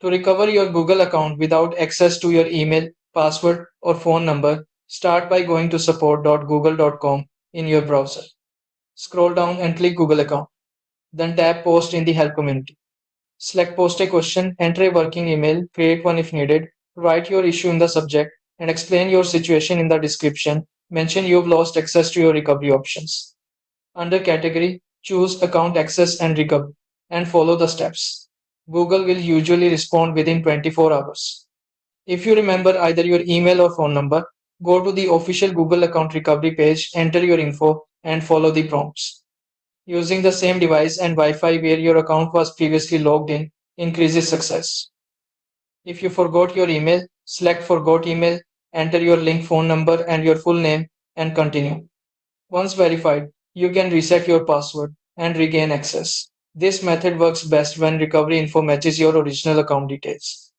To recover your Google account without access to your email, password, or phone number, start by going to support.google.com in your browser. Scroll down and click Google account. Then tap Post in the Help community. Select Post a question, enter a working email, create one if needed, write your issue in the subject, and explain your situation in the description. Mention you've lost access to your recovery options. Under Category, choose Account Access and Recovery and follow the steps. Google will usually respond within 24 hours. If you remember either your email or phone number, go to the official Google account recovery page, enter your info, and follow the prompts. Using the same device and Wi-Fi where your account was previously logged in increases success. If you forgot your email, select Forgot Email, enter your link phone number and your full name, and continue. Once verified, you can reset your password and regain access. This method works best when recovery info matches your original account details.